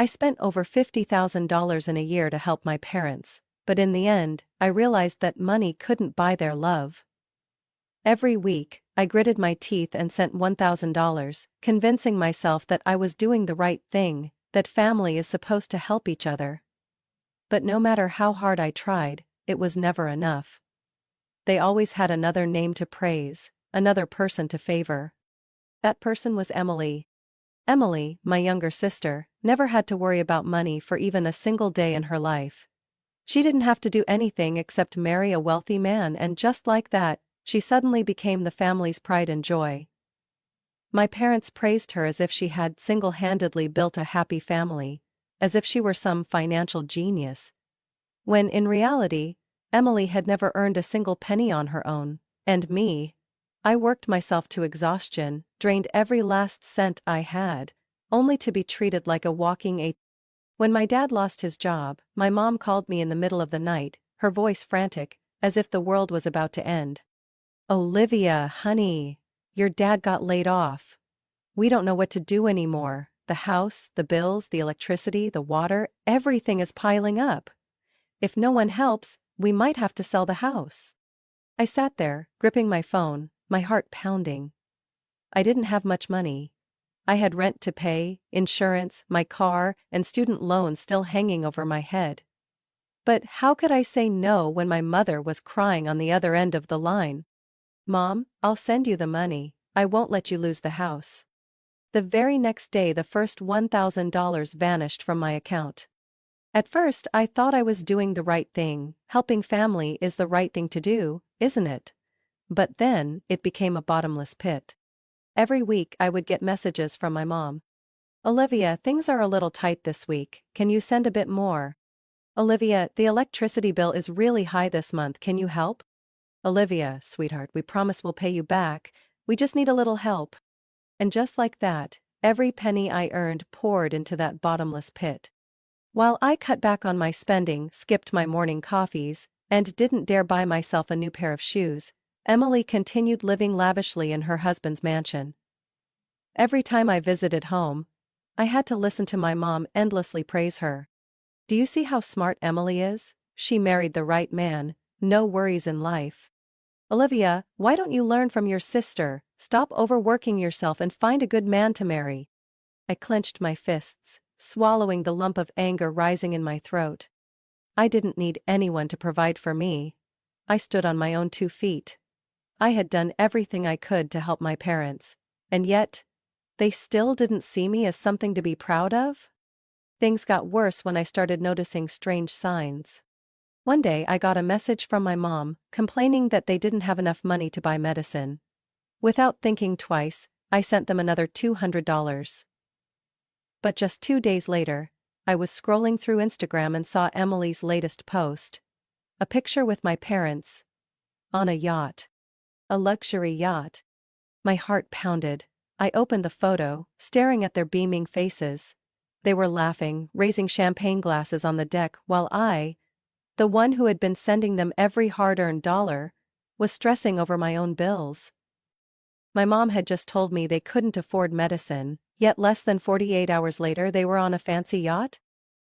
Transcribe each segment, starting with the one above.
I spent over $50,000 in a year to help my parents, but in the end, I realized that money couldn't buy their love. Every week, I gritted my teeth and sent $1,000, convincing myself that I was doing the right thing, that family is supposed to help each other. But no matter how hard I tried, it was never enough. They always had another name to praise, another person to favor. That person was Emily. Emily, my younger sister, never had to worry about money for even a single day in her life. She didn't have to do anything except marry a wealthy man, and just like that, she suddenly became the family's pride and joy. My parents praised her as if she had single-handedly built a happy family, as if she were some financial genius. When in reality, Emily had never earned a single penny on her own, and me, I worked myself to exhaustion, drained every last cent I had, only to be treated like a walking ATM. When my dad lost his job, my mom called me in the middle of the night, her voice frantic, as if the world was about to end. "Olivia, honey, your dad got laid off. We don't know what to do anymore. The house, the bills, the electricity, the water, everything is piling up. If no one helps, we might have to sell the house." I sat there, gripping my phone, my heart pounding. I didn't have much money. I had rent to pay, insurance, my car, and student loans still hanging over my head. But how could I say no when my mother was crying on the other end of the line? "Mom, I'll send you the money, I won't let you lose the house." The very next day the first $1,000 vanished from my account. At first I thought I was doing the right thing, helping family is the right thing to do, isn't it? But then, it became a bottomless pit. Every week I would get messages from my mom. "Olivia, things are a little tight this week, can you send a bit more? Olivia, the electricity bill is really high this month, can you help? Olivia, sweetheart, we promise we'll pay you back, we just need a little help." And just like that, every penny I earned poured into that bottomless pit. While I cut back on my spending, skipped my morning coffees, and didn't dare buy myself a new pair of shoes, Emily continued living lavishly in her husband's mansion. Every time I visited home, I had to listen to my mom endlessly praise her. "Do you see how smart Emily is? She married the right man, no worries in life. Olivia, why don't you learn from your sister, stop overworking yourself and find a good man to marry?" I clenched my fists, swallowing the lump of anger rising in my throat. I didn't need anyone to provide for me. I stood on my own 2 feet. I had done everything I could to help my parents, and yet, they still didn't see me as something to be proud of? Things got worse when I started noticing strange signs. One day I got a message from my mom, complaining that they didn't have enough money to buy medicine. Without thinking twice, I sent them another $200. But just 2 days later, I was scrolling through Instagram and saw Emily's latest post. A picture with my parents. On a yacht. A luxury yacht. My heart pounded. I opened the photo, staring at their beaming faces. They were laughing, raising champagne glasses on the deck, while I, the one who had been sending them every hard-earned dollar, was stressing over my own bills. My mom had just told me they couldn't afford medicine, yet less than 48 hours later they were on a fancy yacht?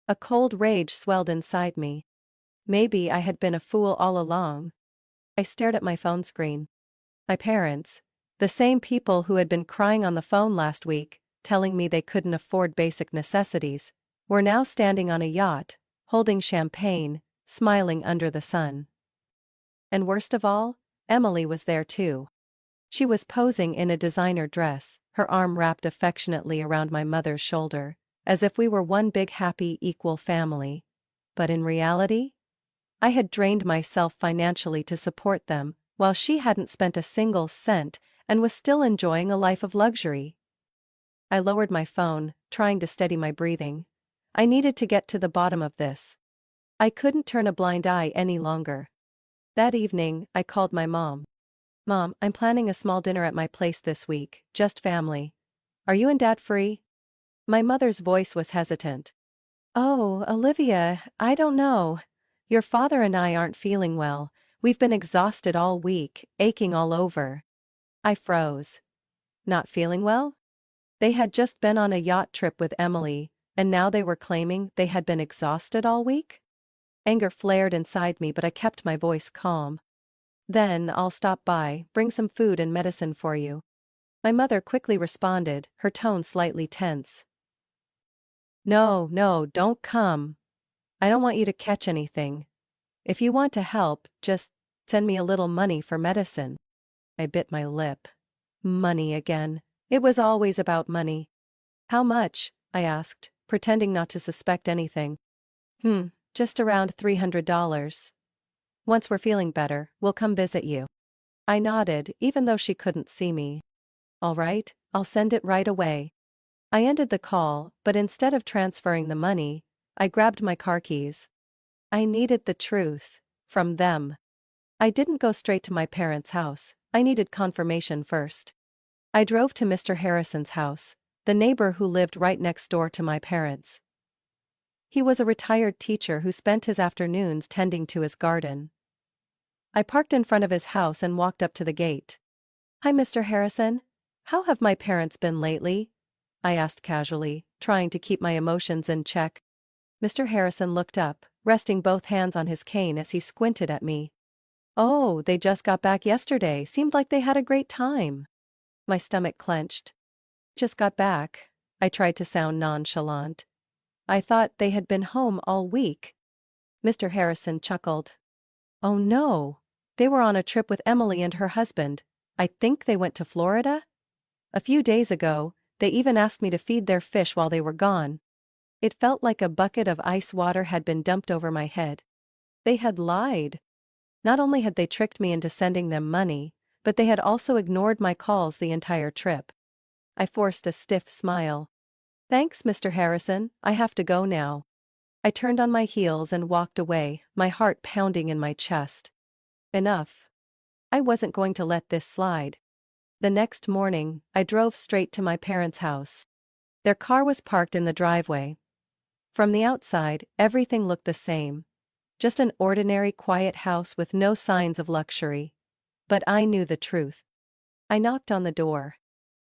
A cold rage swelled inside me. Maybe I had been a fool all along. I stared at my phone screen. My parents, the same people who had been crying on the phone last week, telling me they couldn't afford basic necessities, were now standing on a yacht, holding champagne, smiling under the sun. And worst of all, Emily was there too. She was posing in a designer dress, her arm wrapped affectionately around my mother's shoulder, as if we were one big happy equal family. But in reality, I had drained myself financially to support them, while she hadn't spent a single cent and was still enjoying a life of luxury. I lowered my phone, trying to steady my breathing. I needed to get to the bottom of this. I couldn't turn a blind eye any longer. That evening, I called my mom. "Mom, I'm planning a small dinner at my place this week, just family. Are you and Dad free?" My mother's voice was hesitant. "Oh, Olivia, I don't know. Your father and I aren't feeling well. We've been exhausted all week, aching all over." I froze. Not feeling well? They had just been on a yacht trip with Emily, And now they were claiming they had been exhausted all week? Anger flared inside me, but I kept my voice calm. Then I'll stop by, bring some food and medicine for you. My mother quickly responded, her tone slightly tense. No, no, don't come. I don't want you to catch anything. If you want to help, just send me a little money for medicine. I bit my lip. Money again. It was always about money. How much? I asked, pretending not to suspect anything. Just around $300. Once we're feeling better, we'll come visit you. I nodded, even though she couldn't see me. All right, I'll send it right away. I ended the call, but instead of transferring the money, I grabbed my car keys. I needed the truth. From them. I didn't go straight to my parents' house, I needed confirmation first. I drove to Mr. Harrison's house, the neighbor who lived right next door to my parents. He was a retired teacher who spent his afternoons tending to his garden. I parked in front of his house and walked up to the gate. Hi, Mr. Harrison. How have my parents been lately? I asked casually, trying to keep my emotions in check. Mr. Harrison looked up, resting both hands on his cane as he squinted at me. Oh, they just got back yesterday, seemed like they had a great time. My stomach clenched. Just got back. I tried to sound nonchalant. I thought they had been home all week. Mr. Harrison chuckled. Oh no. They were on a trip with Emily and her husband. I think they went to Florida? A few days ago, they even asked me to feed their fish while they were gone. It felt like a bucket of ice water had been dumped over my head. They had lied. Not only had they tricked me into sending them money, but they had also ignored my calls the entire trip. I forced a stiff smile. Thanks, Mr. Harrison, I have to go now. I turned on my heels and walked away, my heart pounding in my chest. Enough. I wasn't going to let this slide. The next morning, I drove straight to my parents' house. Their car was parked in the driveway. From the outside, everything looked the same. Just an ordinary quiet house with no signs of luxury. But I knew the truth. I knocked on the door.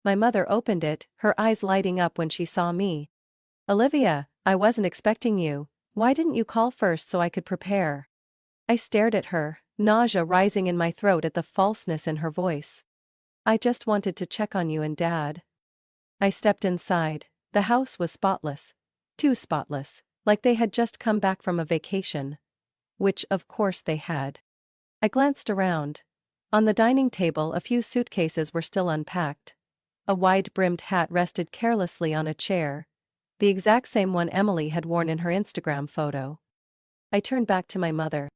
My mother opened it, her eyes lighting up when she saw me. Olivia, I wasn't expecting you. Why didn't you call first so I could prepare? I stared at her, nausea rising in my throat at the falseness in her voice. I just wanted to check on you and Dad. I stepped inside. The house was spotless. Too spotless, like they had just come back from a vacation. Which, of course, they had. I glanced around. On the dining table, a few suitcases were still unpacked. A wide-brimmed hat rested carelessly on a chair, the exact same one Emily had worn in her Instagram photo. I turned back to my mother.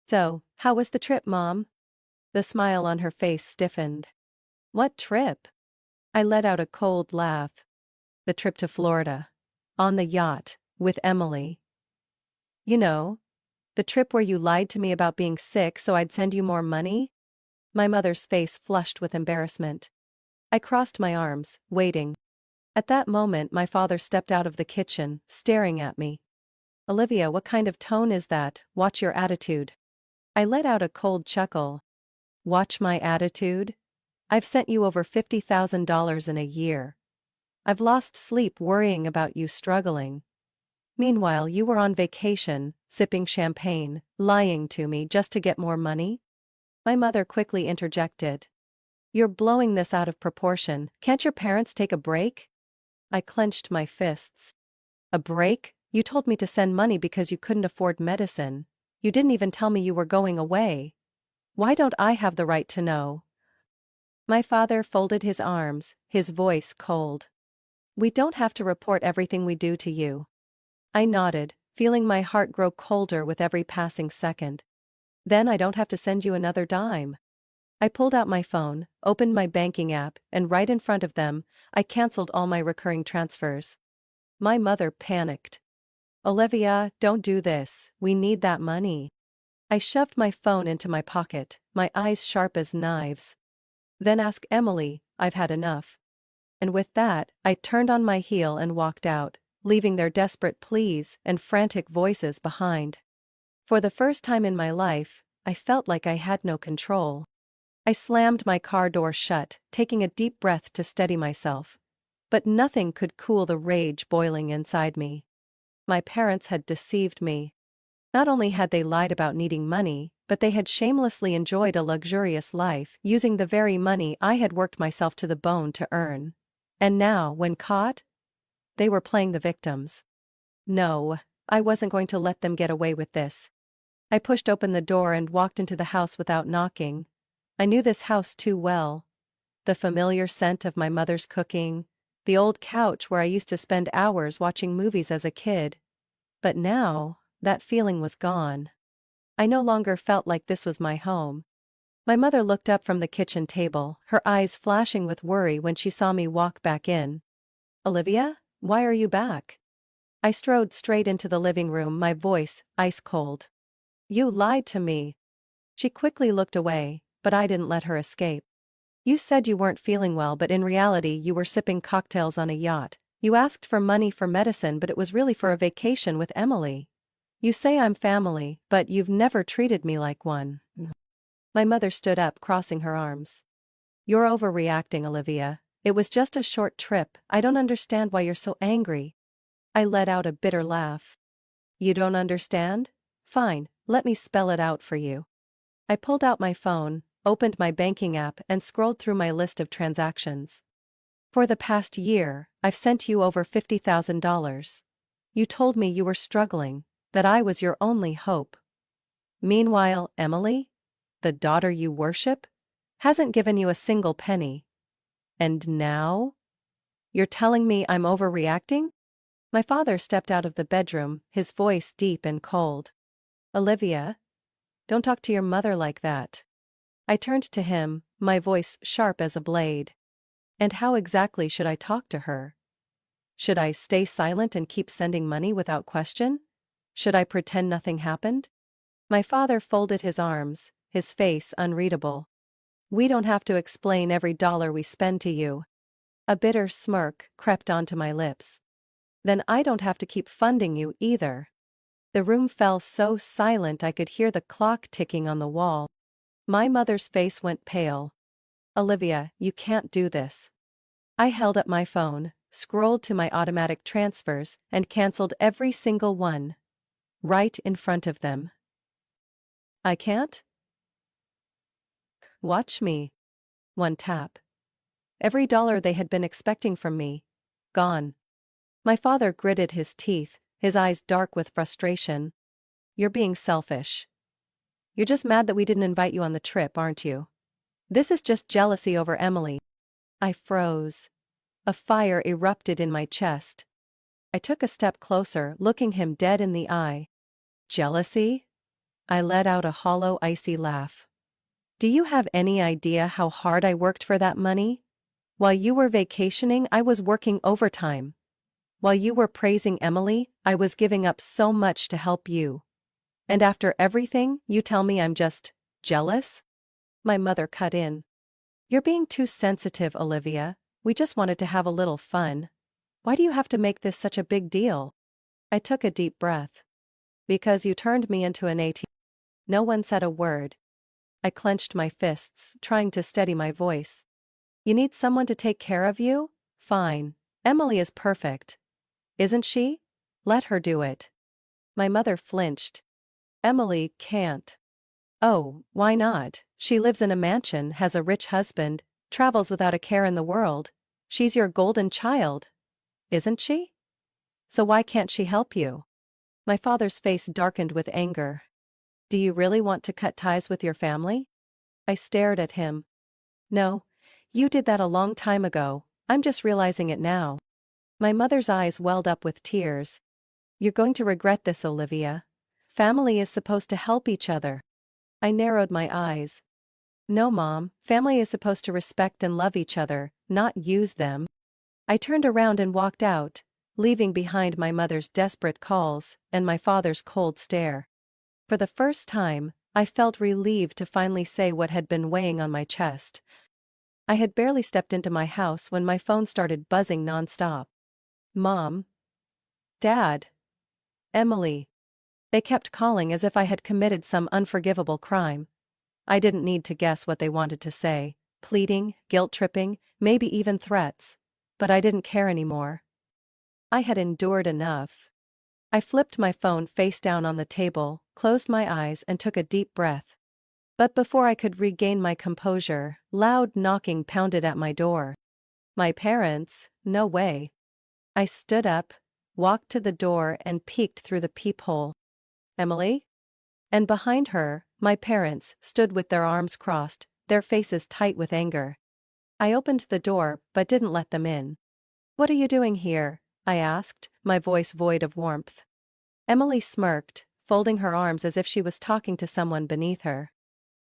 So, how was the trip, Mom? The smile on her face stiffened. What trip? I let out a cold laugh. The trip to Florida. On the yacht, with Emily. You know, the trip where you lied to me about being sick so I'd send you more money? My mother's face flushed with embarrassment. I crossed my arms, waiting. At that moment my father stepped out of the kitchen, staring at me. Olivia, what kind of tone is that? Watch your attitude. I let out a cold chuckle. Watch my attitude? I've sent you over $50,000 in a year. I've lost sleep worrying about you struggling. Meanwhile, you were on vacation, sipping champagne, lying to me just to get more money? My mother quickly interjected. You're blowing this out of proportion. Can't your parents take a break? I clenched my fists. A break? You told me to send money because you couldn't afford medicine. You didn't even tell me you were going away. Why don't I have the right to know? My father folded his arms, his voice cold. We don't have to report everything we do to you. I nodded, feeling my heart grow colder with every passing second. Then I don't have to send you another dime. I pulled out my phone, opened my banking app, and right in front of them, I canceled all my recurring transfers. My mother panicked. Olivia, don't do this, we need that money. I shoved my phone into my pocket, my eyes sharp as knives. Then ask Emily, I've had enough. And with that, I turned on my heel and walked out, leaving their desperate pleas and frantic voices behind. For the first time in my life, I felt like I had no control. I slammed my car door shut, taking a deep breath to steady myself. But nothing could cool the rage boiling inside me. My parents had deceived me. Not only had they lied about needing money, but they had shamelessly enjoyed a luxurious life using the very money I had worked myself to the bone to earn. And now, when caught, they were playing the victims. No, I wasn't going to let them get away with this. I pushed open the door and walked into the house without knocking. I knew this house too well. The familiar scent of my mother's cooking, the old couch where I used to spend hours watching movies as a kid. But now, that feeling was gone. I no longer felt like this was my home. My mother looked up from the kitchen table, her eyes flashing with worry when she saw me walk back in. "Olivia, why are you back?" I strode straight into the living room, my voice ice cold. "You lied to me." She quickly looked away, but I didn't let her escape. "You said you weren't feeling well, but in reality you were sipping cocktails on a yacht. You asked for money for medicine, but it was really for a vacation with Emily. You say I'm family, but you've never treated me like one." My mother stood up, crossing her arms. "You're overreacting, Olivia. It was just a short trip. I don't understand why you're so angry." I let out a bitter laugh. "You don't understand? Fine, let me spell it out for you." I pulled out my phone, opened my banking app and scrolled through my list of transactions. "For the past year, I've sent you over $50,000. You told me you were struggling, that I was your only hope. Meanwhile, Emily, the daughter you worship, hasn't given you a single penny. And now? You're telling me I'm overreacting?" My father stepped out of the bedroom, his voice deep and cold. "Olivia, don't talk to your mother like that." I turned to him, my voice sharp as a blade. "And how exactly should I talk to her? Should I stay silent and keep sending money without question? Should I pretend nothing happened?" My father folded his arms, his face unreadable. "We don't have to explain every dollar we spend to you." A bitter smirk crept onto my lips. "Then I don't have to keep funding you either." The room fell so silent I could hear the clock ticking on the wall. My mother's face went pale. "Olivia, you can't do this." I held up my phone, scrolled to my automatic transfers, and canceled every single one. Right in front of them. "I can't?" "Watch me." One tap. Every dollar they had been expecting from me, gone. My father gritted his teeth, his eyes dark with frustration. "You're being selfish. You're just mad that we didn't invite you on the trip, aren't you? This is just jealousy over Emily." I froze. A fire erupted in my chest. I took a step closer, looking him dead in the eye. "Jealousy?" I let out a hollow, icy laugh. "Do you have any idea how hard I worked for that money? While you were vacationing, I was working overtime. While you were praising Emily, I was giving up so much to help you. And after everything, you tell me I'm just jealous?" My mother cut in. "You're being too sensitive, Olivia. We just wanted to have a little fun. Why do you have to make this such a big deal?" I took a deep breath. "Because you turned me into an ATM." No one said a word. I clenched my fists, trying to steady my voice. "You need someone to take care of you? Fine. Emily is perfect. Isn't she? Let her do it." My mother flinched. "Emily can't." "Oh, why not? She lives in a mansion, has a rich husband, travels without a care in the world. She's your golden child. Isn't she? So why can't she help you?" My father's face darkened with anger. "Do you really want to cut ties with your family?" I stared at him. "No, you did that a long time ago. I'm just realizing it now." My mother's eyes welled up with tears. "You're going to regret this, Olivia. Family is supposed to help each other." I narrowed my eyes. "No, Mom, family is supposed to respect and love each other, not use them." I turned around and walked out, leaving behind my mother's desperate calls and my father's cold stare. For the first time, I felt relieved to finally say what had been weighing on my chest. I had barely stepped into my house when my phone started buzzing nonstop. "Mom? Dad? Emily?" They kept calling as if I had committed some unforgivable crime. I didn't need to guess what they wanted to say. Pleading, guilt-tripping, maybe even threats. but I didn't care anymore. I had endured enough. I flipped my phone face down on the table, closed my eyes and took a deep breath. But before I could regain my composure, loud knocking pounded at my door. My parents? No way. I stood up, walked to the door and peeked through the peephole. Emily? And behind her, my parents stood with their arms crossed, their faces tight with anger. I opened the door but didn't let them in. "What are you doing here?" I asked, my voice void of warmth. Emily smirked, folding her arms as if she was talking to someone beneath her.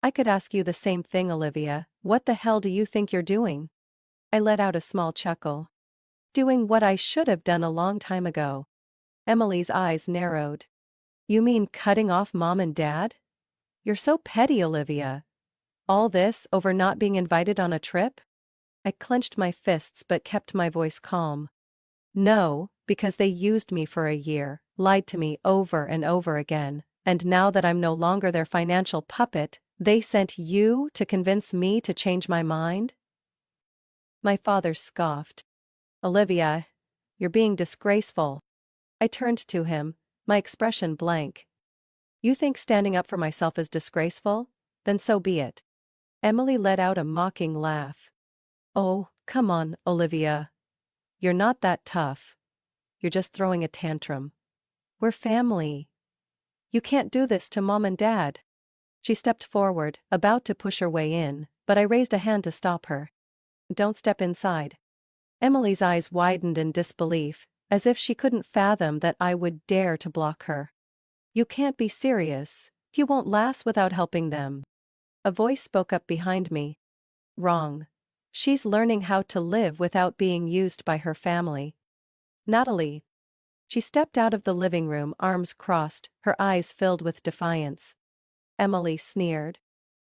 "I could ask you the same thing, Olivia. What the hell do you think you're doing?" I let out a small chuckle. "Doing what I should have done a long time ago." Emily's eyes narrowed. "You mean cutting off mom and dad? You're so petty, Olivia. All this over not being invited on a trip?" I clenched my fists but kept my voice calm. "No, because they used me for a year, lied to me over and over again, and now that I'm no longer their financial puppet, they sent you to convince me to change my mind?" My father scoffed. "Olivia, you're being disgraceful." I turned to him, my expression blank. "You think standing up for myself is disgraceful? Then so be it." Emily let out a mocking laugh. "Oh, come on, Olivia. You're not that tough. You're just throwing a tantrum. We're family. You can't do this to mom and dad." She stepped forward, about to push her way in, but I raised a hand to stop her. "Don't step inside." Emily's eyes widened in disbelief, as if she couldn't fathom that I would dare to block her. "You can't be serious. You won't last without helping them." A voice spoke up behind me. "Wrong. She's learning how to live without being used by her family." "Natalie." She stepped out of the living room, arms crossed, her eyes filled with defiance. Emily sneered.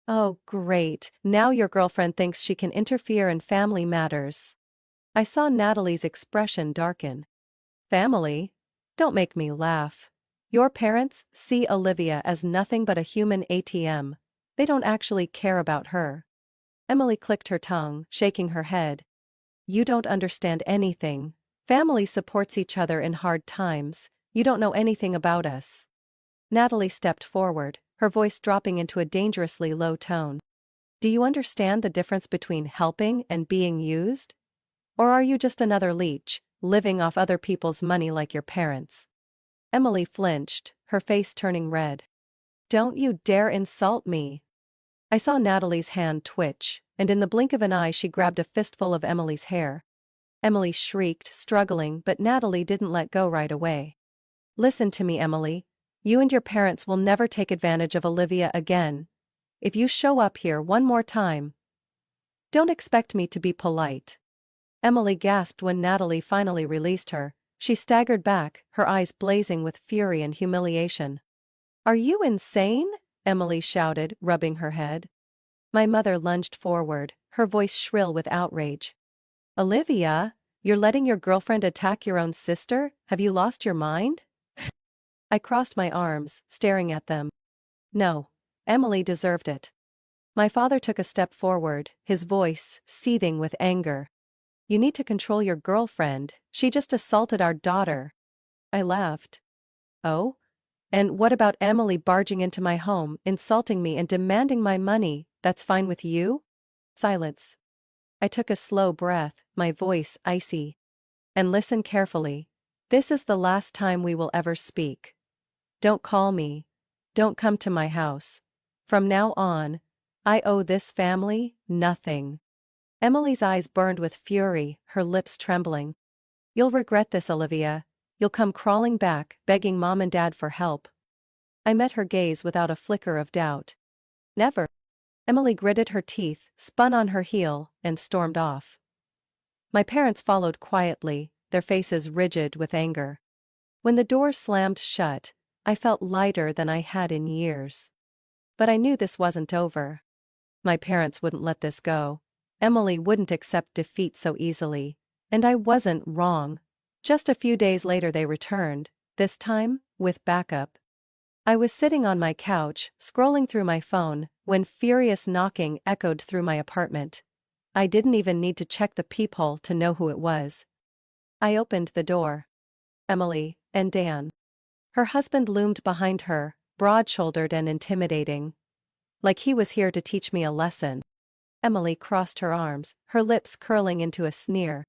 "Oh, great, now your girlfriend thinks she can interfere in family matters." I saw Natalie's expression darken. "Family? Don't make me laugh. Your parents see Olivia as nothing but a human ATM. They don't actually care about her." Emily clicked her tongue, shaking her head. "You don't understand anything. Family supports each other in hard times. You don't know anything about us." Natalie stepped forward, her voice dropping into a dangerously low tone. "Do you understand the difference between helping and being used? Or are you just another leech, living off other people's money like your parents?" Emily flinched, her face turning red. "Don't you dare insult me." I saw Natalie's hand twitch, and in the blink of an eye she grabbed a fistful of Emily's hair. Emily shrieked, struggling, but Natalie didn't let go right away. "Listen to me, Emily. You and your parents will never take advantage of Olivia again. If you show up here one more time, don't expect me to be polite." Emily gasped when Natalie finally released her. She staggered back, her eyes blazing with fury and humiliation. "Are you insane?" Emily shouted, rubbing her head. My mother lunged forward, her voice shrill with outrage. "Olivia, you're letting your girlfriend attack your own sister? Have you lost your mind?" I crossed my arms, staring at them. No, Emily deserved it. My father took a step forward, his voice seething with anger. "You need to control your girlfriend, she just assaulted our daughter." I laughed. "Oh? And what about Emily barging into my home, insulting me and demanding my money? That's fine with you?" Silence. I took a slow breath, my voice icy. "And listen carefully. This is the last time we will ever speak. Don't call me. Don't come to my house. From now on, I owe this family nothing." Emily's eyes burned with fury, her lips trembling. "You'll regret this, Olivia. You'll come crawling back, begging mom and dad for help." I met her gaze without a flicker of doubt. "Never." Emily gritted her teeth, spun on her heel, and stormed off. My parents followed quietly, their faces rigid with anger. When the door slammed shut, I felt lighter than I had in years. But I knew this wasn't over. My parents wouldn't let this go. Emily wouldn't accept defeat so easily. And I wasn't wrong. Just a few days later they returned, this time, with backup. I was sitting on my couch, scrolling through my phone, when furious knocking echoed through my apartment. I didn't even need to check the peephole to know who it was. I opened the door. Emily, and Dan. Her husband loomed behind her, broad-shouldered and intimidating. Like he was here to teach me a lesson. Emily crossed her arms, her lips curling into a sneer.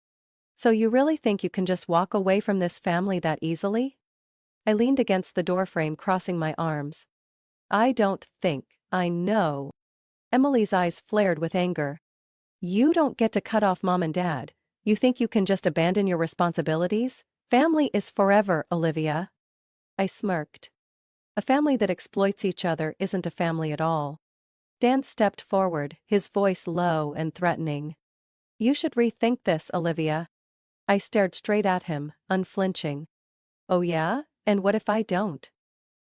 So you really think you can just walk away from this family that easily? I leaned against the doorframe, crossing my arms. I don't think, I know. Emily's eyes flared with anger. You don't get to cut off mom and dad. You think you can just abandon your responsibilities? Family is forever, Olivia. I smirked. A family that exploits each other isn't a family at all. Dan stepped forward, his voice low and threatening. You should rethink this, Olivia. I stared straight at him, unflinching. Oh yeah? And what if I don't?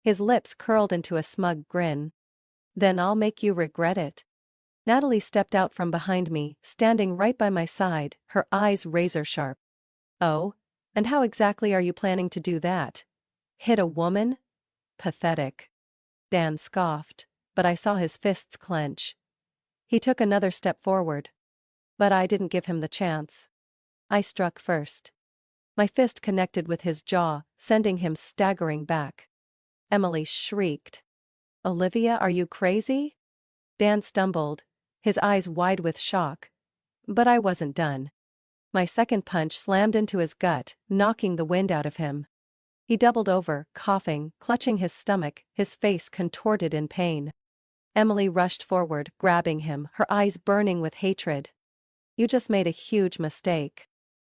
His lips curled into a smug grin. Then I'll make you regret it. Natalie stepped out from behind me, standing right by my side, her eyes razor-sharp. Oh? And how exactly are you planning to do that? Hit a woman? Pathetic. Dan scoffed, but I saw his fists clench. He took another step forward. But I didn't give him the chance. I struck first. My fist connected with his jaw, sending him staggering back. Emily shrieked. Olivia, are you crazy? Dan stumbled, his eyes wide with shock. But I wasn't done. My second punch slammed into his gut, knocking the wind out of him. He doubled over, coughing, clutching his stomach, his face contorted in pain. Emily rushed forward, grabbing him, her eyes burning with hatred. You just made a huge mistake.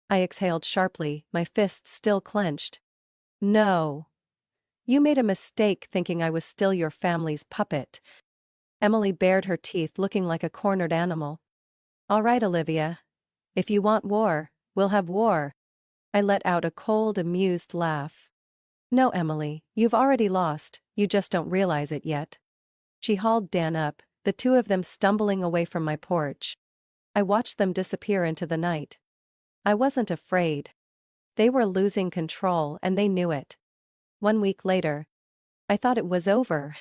I exhaled sharply, my fists still clenched. No. You made a mistake thinking I was still your family's puppet. Emily bared her teeth, looking like a cornered animal. All right, Olivia. If you want war, we'll have war. I let out a cold, amused laugh. No, Emily, you've already lost, you just don't realize it yet. She hauled Dan up, the two of them stumbling away from my porch. I watched them disappear into the night. I wasn't afraid. They were losing control and they knew it. 1 week later. I thought it was over.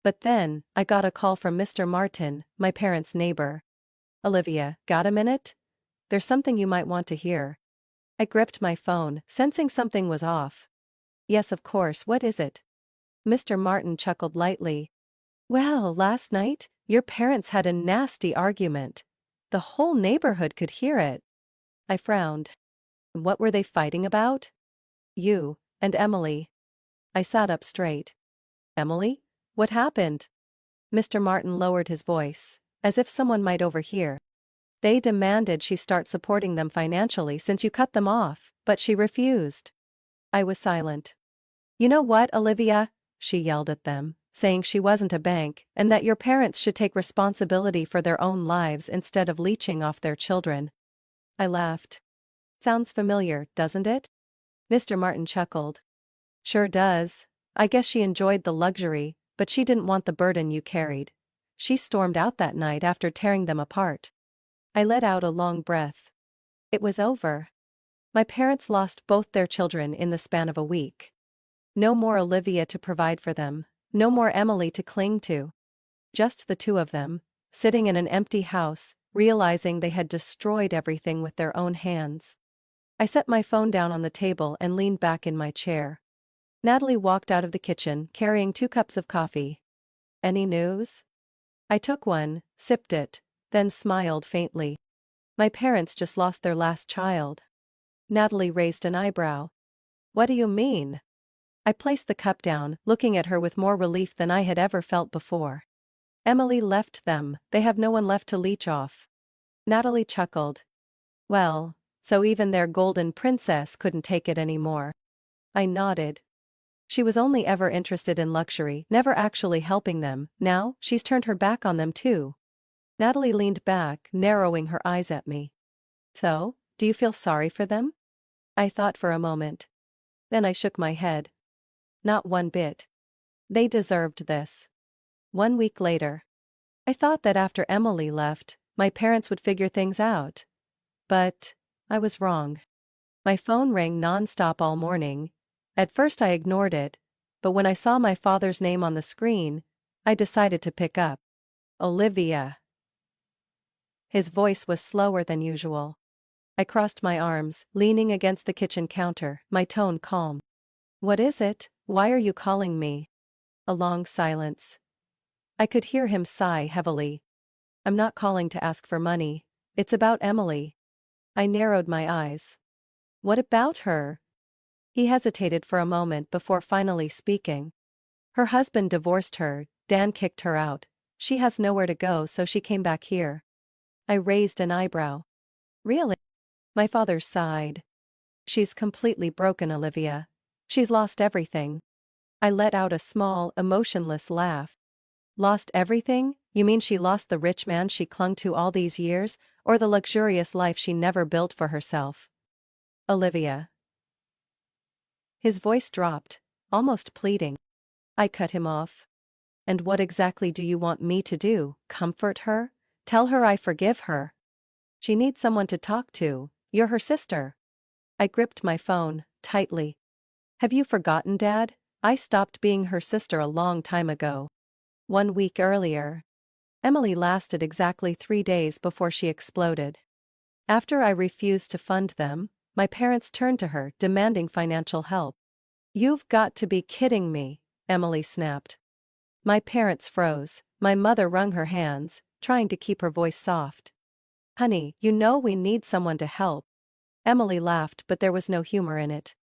But then, I got a call from Mr. Martin, my parents' neighbor. Olivia, got a minute? There's something you might want to hear. I gripped my phone, sensing something was off. Yes, of course, what is it? Mr. Martin chuckled lightly. Well, last night, your parents had a nasty argument. The whole neighborhood could hear it. I frowned. What were they fighting about? You, and Emily. I sat up straight. Emily? What happened? Mr. Martin lowered his voice, as if someone might overhear. They demanded she start supporting them financially since you cut them off, but she refused. I was silent. You know what, Olivia? She yelled at them, saying she wasn't a bank and that your parents should take responsibility for their own lives instead of leeching off their children. I laughed. Sounds familiar, doesn't it? Mr. Martin chuckled. Sure does. I guess she enjoyed the luxury, but she didn't want the burden you carried. She stormed out that night after tearing them apart. I let out a long breath. It was over. My parents lost both their children in the span of a week. No more Olivia to provide for them, no more Emily to cling to. Just the two of them, sitting in an empty house, realizing they had destroyed everything with their own hands. I set my phone down on the table and leaned back in my chair. Natalie walked out of the kitchen, carrying 2 cups of coffee. Any news? I took one, sipped it, then smiled faintly. My parents just lost their last child. Natalie raised an eyebrow. What do you mean? I placed the cup down, looking at her with more relief than I had ever felt before. Emily left them, they have no one left to leech off. Natalie chuckled. Well, so even their golden princess couldn't take it anymore. I nodded. She was only ever interested in luxury, never actually helping them. Now, she's turned her back on them too. Natalie leaned back, narrowing her eyes at me. So, do you feel sorry for them? I thought for a moment. Then I shook my head. Not one bit. They deserved this. 1 week later. I thought that after Emily left, my parents would figure things out. But I was wrong. My phone rang non-stop all morning. At first I ignored it, but when I saw my father's name on the screen, I decided to pick up. Olivia. His voice was slower than usual. I crossed my arms, leaning against the kitchen counter, my tone calm. What is it? Why are you calling me? A long silence. I could hear him sigh heavily. I'm not calling to ask for money. It's about Emily. I narrowed my eyes. What about her? He hesitated for a moment before finally speaking. Her husband divorced her, Dan kicked her out. She has nowhere to go, so she came back here. I raised an eyebrow. Really? My father sighed. She's completely broken, Olivia. She's lost everything. I let out a small, emotionless laugh. Lost everything? You mean she lost the rich man she clung to all these years, or the luxurious life she never built for herself? Olivia. His voice dropped, almost pleading. I cut him off. And what exactly do you want me to do? Comfort her? Tell her I forgive her? She needs someone to talk to. You're her sister. I gripped my phone tightly. Have you forgotten, Dad? I stopped being her sister a long time ago. 1 week earlier. Emily lasted exactly 3 days before she exploded. After I refused to fund them, my parents turned to her, demanding financial help. You've got to be kidding me, Emily snapped. My parents froze. My mother wrung her hands, trying to keep her voice soft. Honey, you know we need someone to help. Emily laughed, but there was no humor in it.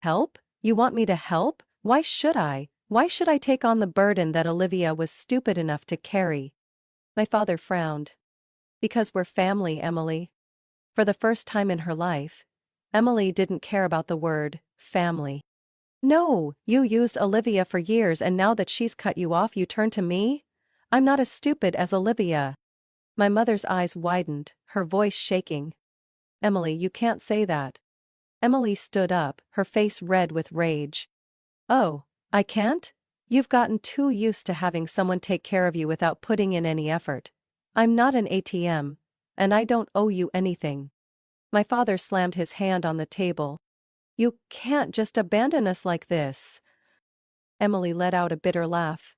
Help? You want me to help? Why should I? Why should I take on the burden that Olivia was stupid enough to carry? My father frowned. Because we're family, Emily. For the first time in her life, Emily didn't care about the word family. No, you used Olivia for years, and now that she's cut you off, you turn to me? I'm not as stupid as Olivia. My mother's eyes widened, her voice shaking. Emily, you can't say that. Emily stood up, her face red with rage. Oh, I can't? You've gotten too used to having someone take care of you without putting in any effort. I'm not an ATM. And I don't owe you anything. My father slammed his hand on the table. You can't just abandon us like this. Emily let out a bitter laugh.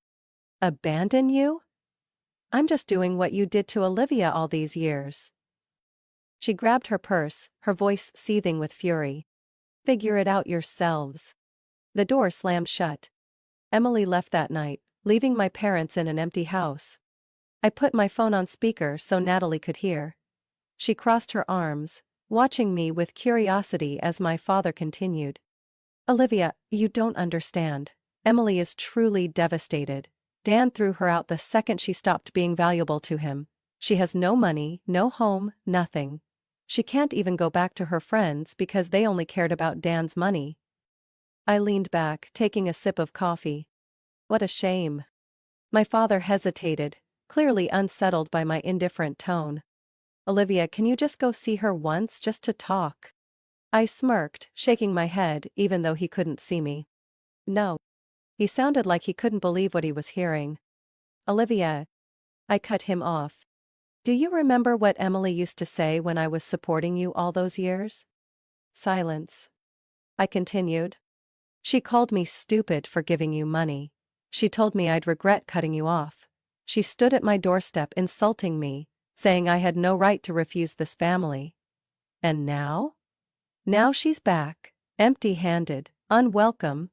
Abandon you? I'm just doing what you did to Olivia all these years. She grabbed her purse, her voice seething with fury. Figure it out yourselves. The door slammed shut. Emily left that night, leaving my parents in an empty house. I put my phone on speaker so Natalie could hear. She crossed her arms, watching me with curiosity as my father continued. Olivia, you don't understand. Emily is truly devastated. Dan threw her out the second she stopped being valuable to him. She has no money, no home, nothing. She can't even go back to her friends because they only cared about Dan's money. I leaned back, taking a sip of coffee. What a shame. My father hesitated, clearly unsettled by my indifferent tone. Olivia, can you just go see her once just to talk? I smirked, shaking my head even though he couldn't see me. No. He sounded like he couldn't believe what he was hearing. Olivia. I cut him off. Do you remember what Emily used to say when I was supporting you all those years? Silence. I continued. She called me stupid for giving you money. She told me I'd regret cutting you off. She stood at my doorstep insulting me, saying I had no right to refuse this family. And now? Now she's back, empty-handed, unwelcome,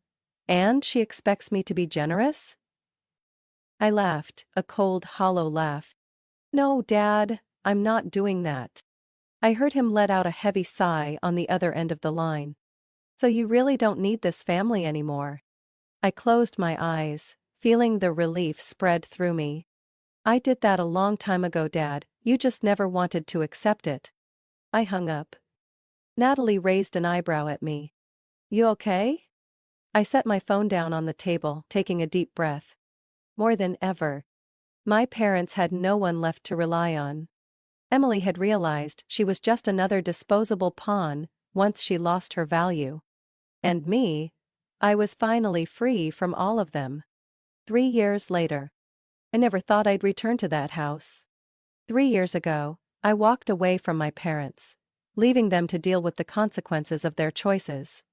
and she expects me to be generous? I laughed, a cold, hollow laugh. No, Dad, I'm not doing that. I heard him let out a heavy sigh on the other end of the line. So you really don't need this family anymore? I closed my eyes, feeling the relief spread through me. I did that a long time ago, Dad, you just never wanted to accept it. I hung up. Natalie raised an eyebrow at me. You okay? I set my phone down on the table, taking a deep breath. More than ever. My parents had no one left to rely on. Emily had realized she was just another disposable pawn once she lost her value. And me? I was finally free from all of them. 3 years later. I never thought I'd return to that house. 3 years ago, I walked away from my parents, leaving them to deal with the consequences of their choices.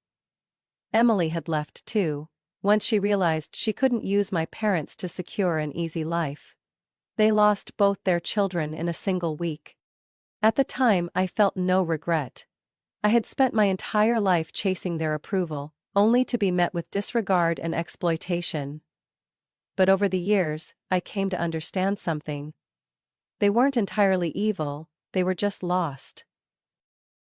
Emily had left too, once she realized she couldn't use my parents to secure an easy life. They lost both their children in a single week. At the time, I felt no regret. I had spent my entire life chasing their approval, only to be met with disregard and exploitation. But over the years, I came to understand something. They weren't entirely evil, they were just lost.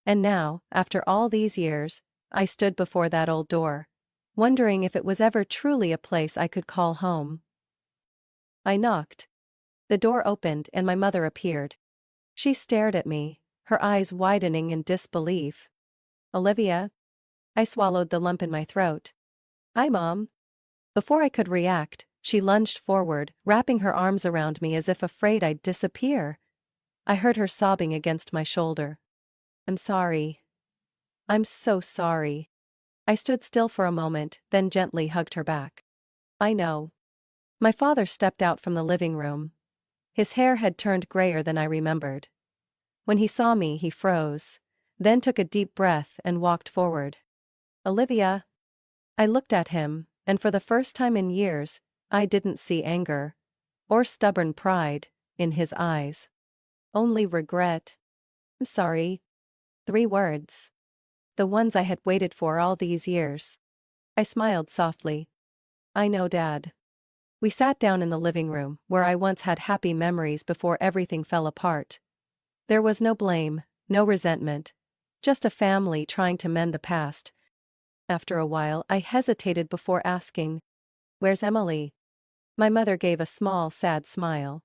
And now, after all these years, I stood before that old door, wondering if it was ever truly a place I could call home. I knocked. The door opened and my mother appeared. She stared at me, her eyes widening in disbelief. "Olivia?" I swallowed the lump in my throat. "Hi, Mom." Before I could react, she lunged forward, wrapping her arms around me as if afraid I'd disappear. I heard her sobbing against my shoulder. "I'm sorry. I'm so sorry." I stood still for a moment, then gently hugged her back. "I know." My father stepped out from the living room. His hair had turned grayer than I remembered. When he saw me, he froze, then took a deep breath and walked forward. "Olivia." I looked at him, and for the first time in years, I didn't see anger or stubborn pride in his eyes. Only regret. "I'm sorry." 3 words. The ones I had waited for all these years. I smiled softly. "I know, Dad." We sat down in the living room, where I once had happy memories before everything fell apart. There was no blame, no resentment. Just a family trying to mend the past. After a while, I hesitated before asking, "Where's Emily?" My mother gave a small, sad smile.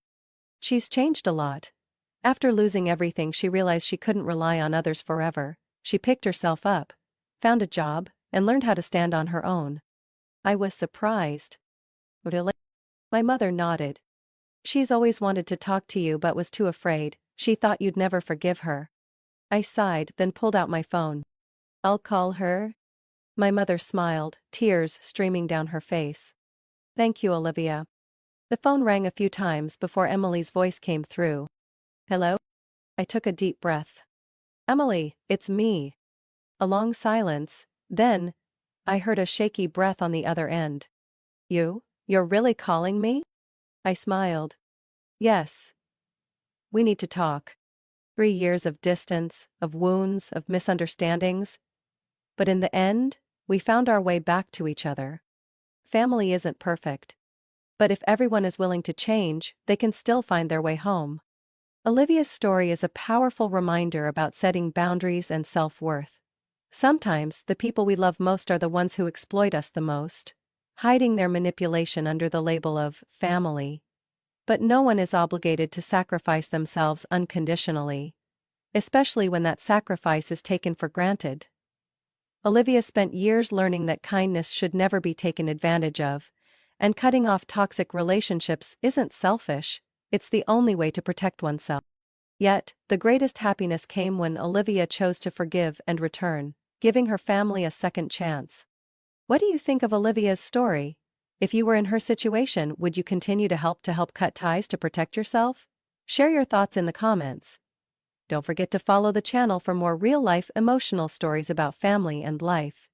"She's changed a lot. After losing everything, she realized she couldn't rely on others forever. She picked herself up, found a job, and learned how to stand on her own." I was surprised. "Really?" My mother nodded. "She's always wanted to talk to you but was too afraid. She thought you'd never forgive her." I sighed, then pulled out my phone. "I'll call her." My mother smiled, tears streaming down her face. "Thank you, Olivia." The phone rang a few times before Emily's voice came through. "Hello?" I took a deep breath. "Emily, it's me." A long silence, then I heard a shaky breath on the other end. You're really calling me?" I smiled. "Yes. We need to talk." 3 years of distance, of wounds, of misunderstandings. But in the end, we found our way back to each other. Family isn't perfect. But if everyone is willing to change, they can still find their way home. Olivia's story is a powerful reminder about setting boundaries and self-worth. Sometimes, the people we love most are the ones who exploit us the most, hiding their manipulation under the label of family. But no one is obligated to sacrifice themselves unconditionally, especially when that sacrifice is taken for granted. Olivia spent years learning that kindness should never be taken advantage of, and cutting off toxic relationships isn't selfish, it's the only way to protect oneself. Yet, the greatest happiness came when Olivia chose to forgive and return, giving her family a second chance. What do you think of Olivia's story? If you were in her situation, would you continue to help cut ties to protect yourself? Share your thoughts in the comments. Don't forget to follow the channel for more real-life emotional stories about family and life.